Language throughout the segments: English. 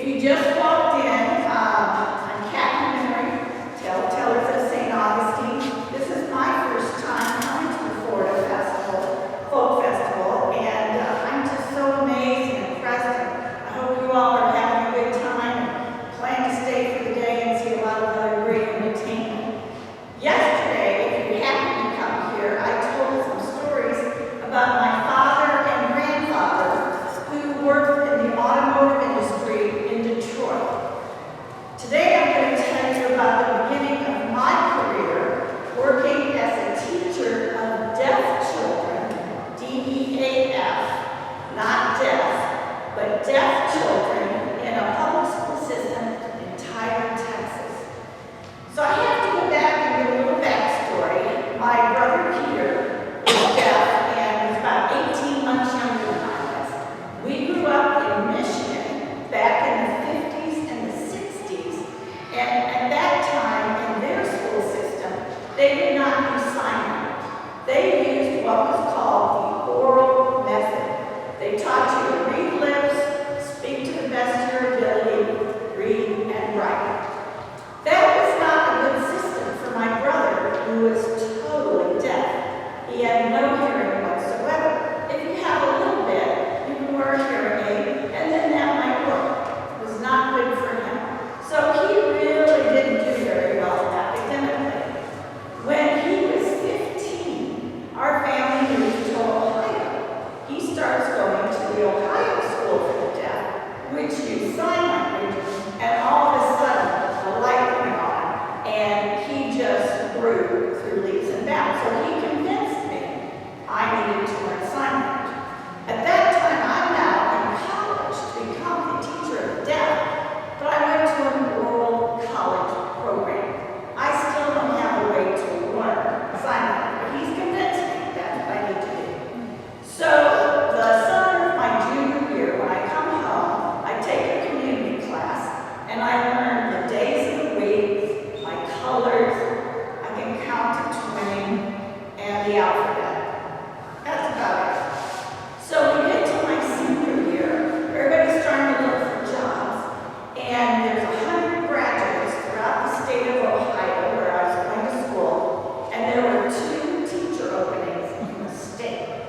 you just walked in, I'm Mignerey, tellers of St. Augustine. This is my first time coming to the Florida Festival, Folk Festival, and I'm just so amazed and impressed. I hope you all are having a good time and plan to stay for the day and see a lot of other great entertainment. Yesterday, if you happen to come here, I told some stories about my father and grandfather who worked in the automotive industry in Detroit. Today I'm going to tell you about the beginning of my career working as a teacher of deaf children, D-E-A-F, not deaf, but deaf children in a public school system in Tyler, Texas. So I have to go back and give a little backstory. My brother Peter was deaf and was about 18 months younger than I was. We grew up in Michigan back in the 50s and the 60s, and at that time in their school system, they did not use sign language. They used what was called the oral method. They taught you to read lips, speak to the best of your ability, read and write. That was not a good system for my brother, who was totally deaf. He had no hearing whatsoever. If you have a little bit, you can wear a hearing aid, and then that might work. It was not good for him. So he really didn't do very well academically. When he was 15, our family moved to Ohio. He starts going to the Ohio School for the Deaf, which used sign language, and all of a sudden, a light went on, and he just grew through leaps and bounds. So he convinced me I needed to learn sign language. At that time, I'm now in college to become a teacher of the deaf, but I went to an oral college program. I still don't have a way to learn sign language, but he's convinced me that's what I need to do. So the summer of my junior year, when I come home, I take a community class, and I learn the days of the week, my colors, I can count to 20, and the alphabet. That's about it. So we get to my senior year, everybody's starting to look for jobs, and there's 100 graduates throughout the state of Ohio where I was going to school, and there were 2 teacher openings in the state.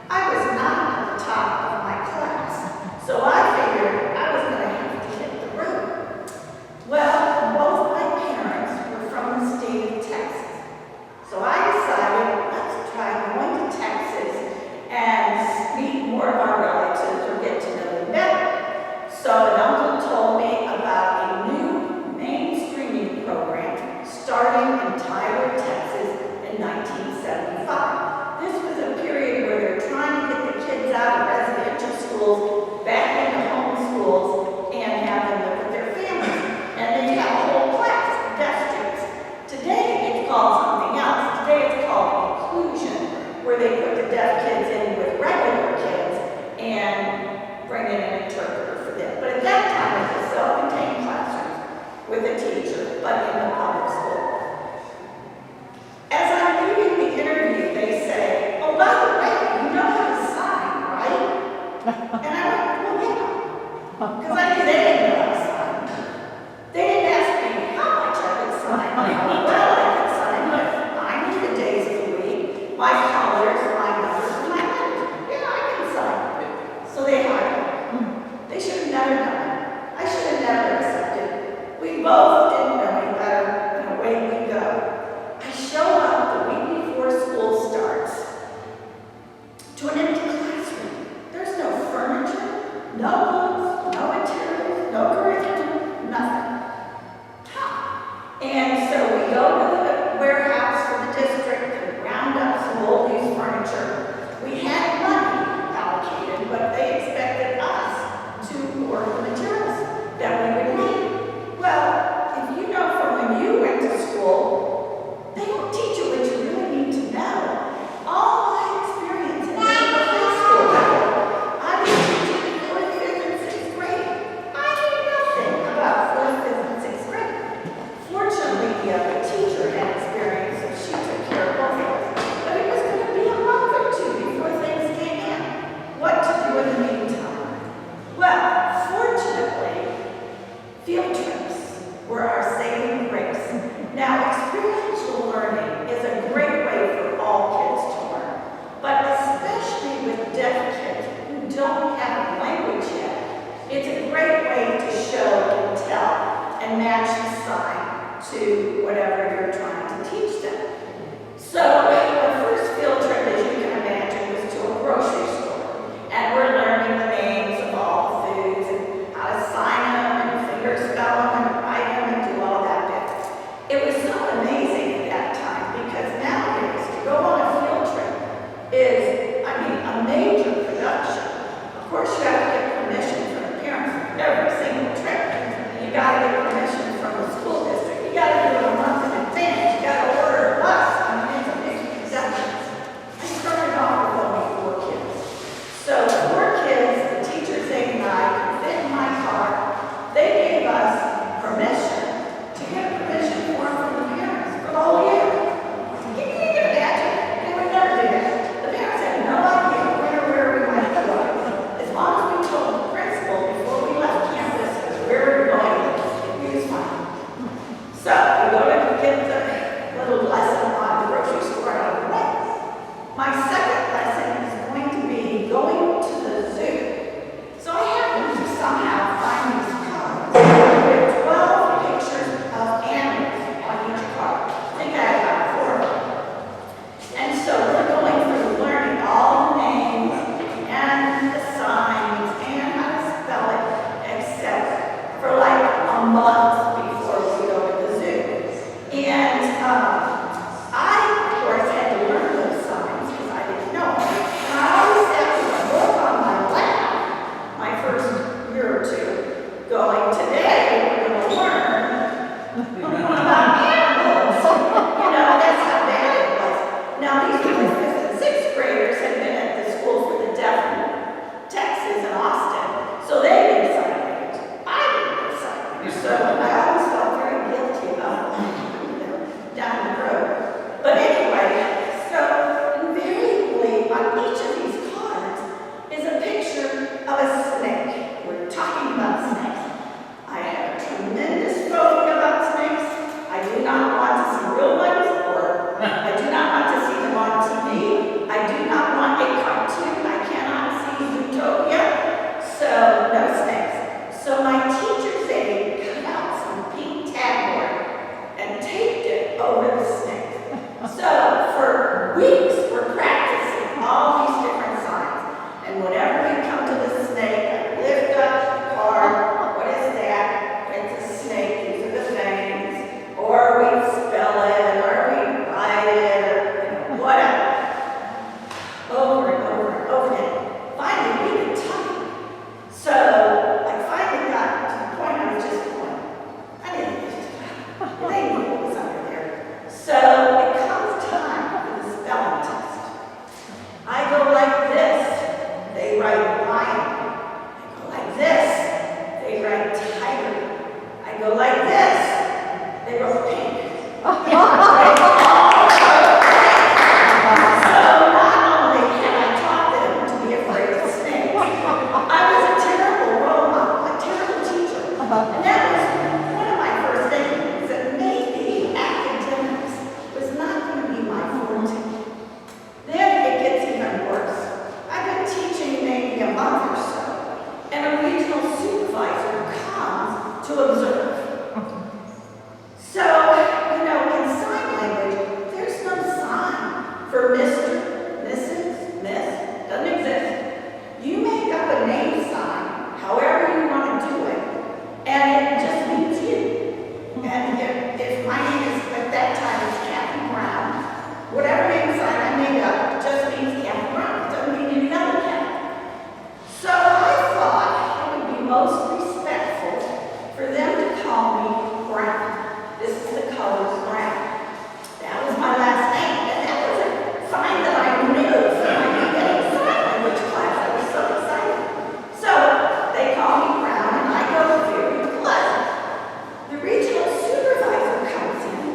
I was not at the top of my class, so I figured I was going to have to hit the road. Well, both my parents were from the state of Texas, so I decided let's try going to Texas and meet more of our relatives or get to know them better. So an uncle told me about a new mainstreaming program starting in Tyler, Texas in 1975. This was a period where they're trying to get the kids out of residential schools back into home schools and have them live with their families. And they have a whole class of deaf students. Today it's called something else. Today it's called inclusion, where they put the deaf kids in with regular kids and bring in an interpreter for them. But at that time it was a self-contained classroom with a teacher, but in the public school. As I'm leaving the interview, they say, "Oh, by the way, you know how to sign, right?" And I went, "Well, yeah," because I knew they didn't know how to sign. They didn't ask me how much I could sign, how well I could sign, but I knew the days of the week, my colors, my numbers, and my letters. Yeah, I can sign. So they hired me. They should have never done it. I should have never accepted. We both didn't know any better, and away we go. I show up the week before school starts to an empty classroom. There's no furniture, no books, no materials, no curriculum, nothing. And so we go to the warehouse for the district and round up some old used furniture. We had money allocated, but they expected us to order the materials that we would need. Well, if to whatever you're trying to teach them. So our first field trip, as you can imagine, was to a grocery store. And we're learning the names of all the foods and how to sign them and finger spell them and write them and do all that bit. It was so amazing at that time because nowadays to go on a field trip is, a major production. Of course, you have to get permission from the parents for every single trip. You got to get permission from the school district. You got to do it a month in advance. You got to order a bus. It's a big production. I started off with only 4 kids. So 4 kids, the teachers, they and I, could fit in my car. They gave us permission to get permission form from the parents for the whole year. Can you imagine? They would never do that. The parents had no idea when or where we might go. As long as we told the principal before we left campus where we were going, he was fine. So we go to get the little lesson on the grocery store out of the way. My second lesson is going to be going to the zoo. So I happened to somehow find these cards with 12 pictures of animals on each card. I think I had about 4 of them. And so we're going through learning all the names and the signs and how to spell it, etc. for like a month before we go to the zoo. And I, of course, had to learn those signs because I didn't know them. And I always sat with a book on my lap my first year or 2 going, today we're going to learn about animals. That's how bad it was. Now, these were 5th and 6th graders had been at the school for the deaf in Texas and Austin, so they didn't sign language. I didn't know sign language, so I always felt very guilty about down the road. But anyway, so invariably on each of these cards is a picture of a snake. We're talking about snakes. I have a tremendous phobia about snakes. I do not want to see real ones, or I do not want to see them on TV. I do not want a cartoon. I cannot see Zootopia. So no snakes. So my teacher's aide cut out some pink tagboard and taped it over the snake. So for weeks we're practicing all these different signs. And whenever we come to the snake, I lift up the card. What is that? It's a snake. These are the fangs. Or we spell it, or we write it, or whatever. Over and over and over again. Finally, we could type. So I finally got to the point I was just going, I didn't just they knew what was under there. So it comes time for the spelling test. I go like this. They write lion. I go like this. They write tiger. I go like this. They wrote pink. So not only had I taught them to be afraid of snakes, I was a terrible role model, a terrible teacher. And that was one of my first things, that maybe academics was not going to be my forte. Then it gets even worse. I've been teaching maybe a month or so, and a regional supervisor comes to observe. So, in sign language, there's no sign for Mr., Mrs., Miss, doesn't exist. You make up a name sign, however you want to do it, and it just means you. And if my name is, at that time, is Kathy Brown, whatever name sign I made up just means Kathy Brown. It doesn't mean any other Kathy. So I thought it would be most respectful for them to call me Brown. This is the color brown. That was my last name, and that was a sign that I knew from my beginning sign language class. I was so excited. So they call me Brown, and I go very pleasant. The regional supervisor comes in,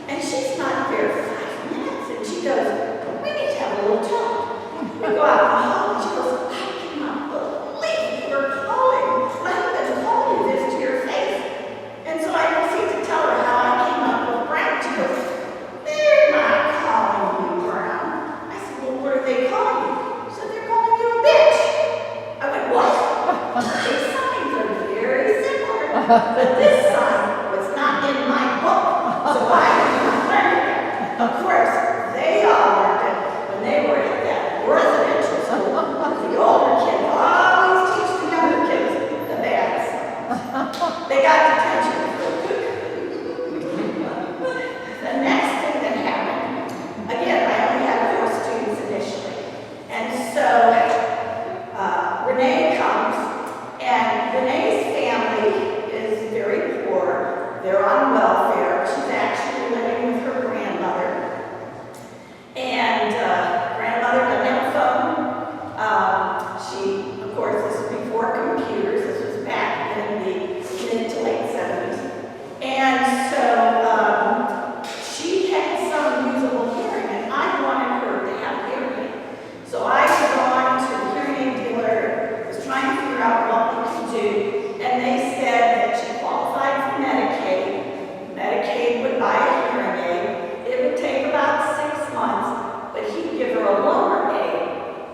and she's not there 5 minutes, and she goes, we need to have a little talk. We go out in the hall, and she goes, I cannot believe you were calling. I haven't told you this to your face. And so I proceed to tell her how I came up with Brown. She goes, they're not calling you Brown. I said, well, what are they calling you? She said, they're calling you a bitch. I went, what? These signs are very similar, but this sign was not in my book. mid to late 70s. And so she had some usable hearing, and I wanted her to have hearing aid. So I had gone to the hearing aid dealer, was trying to figure out what we could do, and they said that she qualified for Medicaid. Medicaid would buy a hearing aid. It would take about 6 months, but he'd give her a lower aid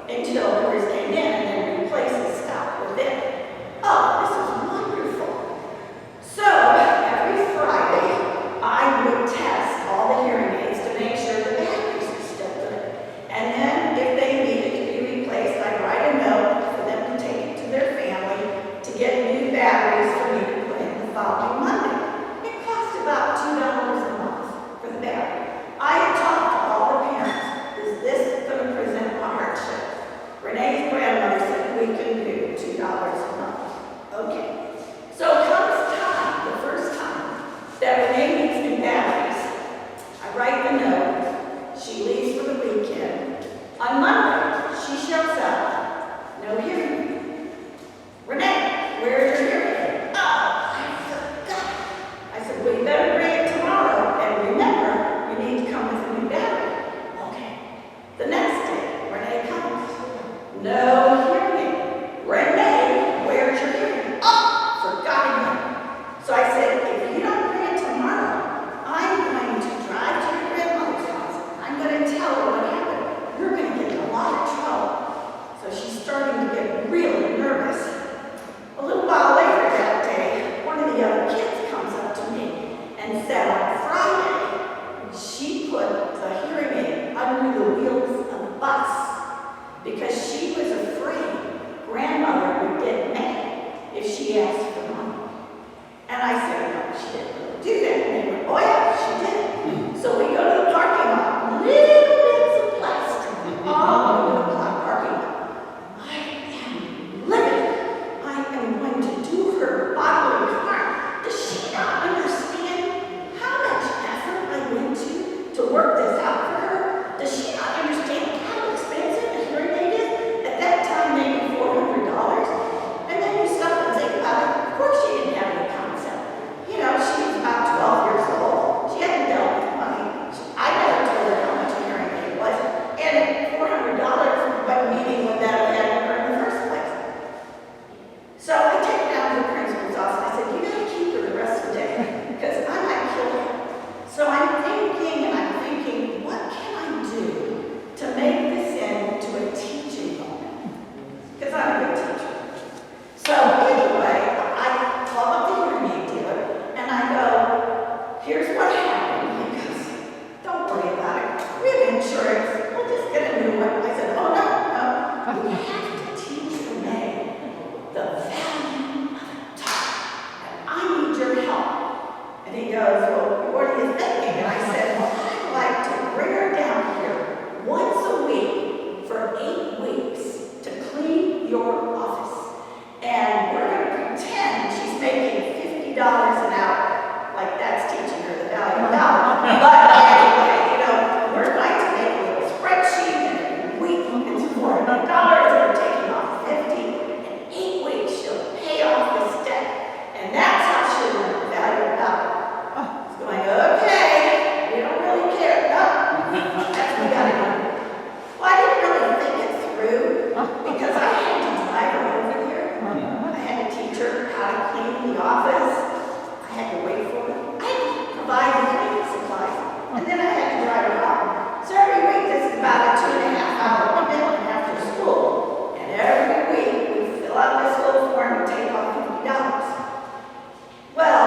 until hers came in and then replace the stuff with it. Oh, this is wonderful. So every Friday, I would test all the hearing aids to make sure the batteries are still good. And then if they needed to be replaced, I'd write a note for them to take it to their family to get new batteries for me to put in the following Monday. It cost about $2 a month for the battery. I had talked to all the parents. Is this going to present a hardship? Renee's grandmother said we can do $2 a month. Okay. So comes time, the first time, that Renee needs new batteries. I write the note. She leaves for the weekend. On Monday, she shows up. No hearing aid. Renee, where's your hearing aid? Oh, I forgot. I said, well, you better bring it tomorrow. And remember, you need to come with a new battery. Okay. The next day, Renee comes. No hearing aid. Renee, where's your hearing aid? Oh, forgot again. So I said, if you don't bring it tomorrow, I'm going to drive to your grandmother's house. I'm going to tell her what happened. You're going to get in a lot of trouble. So she's starting to get really nervous. A little while later that day, one of the other kids comes up to me and said on Friday, she put the hearing aid under the wheels of the bus because she was afraid grandmother would get mad if she asked for money. And I said, no, she didn't really do that. And they went, oh yeah, she did. So we go to the parking lot, little bits of plastic all over the parking lot. I am livid. I am going to do her bodily harm. Does she not understand how much effort I went to work this out for her? Does she not understand how expensive a hearing aid is? At that time, maybe $400. And then you stop and think about it. Of course she didn't have any concept. You know, she was about 12 years old. She hadn't dealt with money. I never told her how much a hearing aid was. And $400 what meaning would that have had to her in the first place? So I take her down to the principal's office. I said, you got to keep her the rest of the day because I might kill her. So I'm thinking, what can I do to make this into a teaching moment? Because I'm a good teacher. So anyway, I call up the hearing aid dealer and I go, here's what happened. He goes, don't worry about it. We have insurance. We'll just get a new one. I said, oh no. You have to teach Renee the value of a talk. And I need your help. And he goes, well, what are you thinking? And I said, well, I'd like to bring her down here once a week for 8 weeks to clean your office. And we're going to pretend she's making $50 an hour. Like that's teaching her the value of a dollar. But anyway, we're going to make a little spreadsheet and every week it's $400 and we're taking off 50. In 8 weeks she'll pay off this debt. And that's how she'll learn the value of a dollar. It's going, okay, we don't really care. No, that's what we got to do. Well, I didn't really think it through because I had to drive her over here. I had to teach her how to clean the office. I had to wait for her. I had to provide the cleaning supplies. And then I had to drive her home. So every week this is about a 2.5-hour commitment after school. And every week we fill out this little form and take off $50. Well,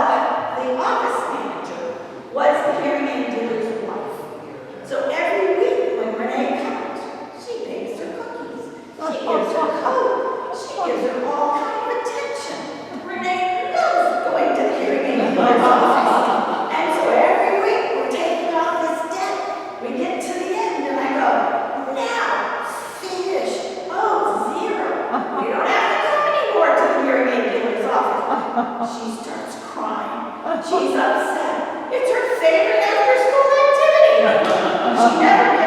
the office manager was the hearing aid dealer's wife. So every week when Renee comes, she bakes her cookies. She gives her coat. She gives her all kind of attention. Renee loves going to the hearing aid dealer's office. And so every week we're taking off this debt. We get to the end and I go, now, finish. Oh, 0. You don't have to come anymore to the hearing aid dealer's office. She starts crying. She's upset. It's her favorite after-school activity. She never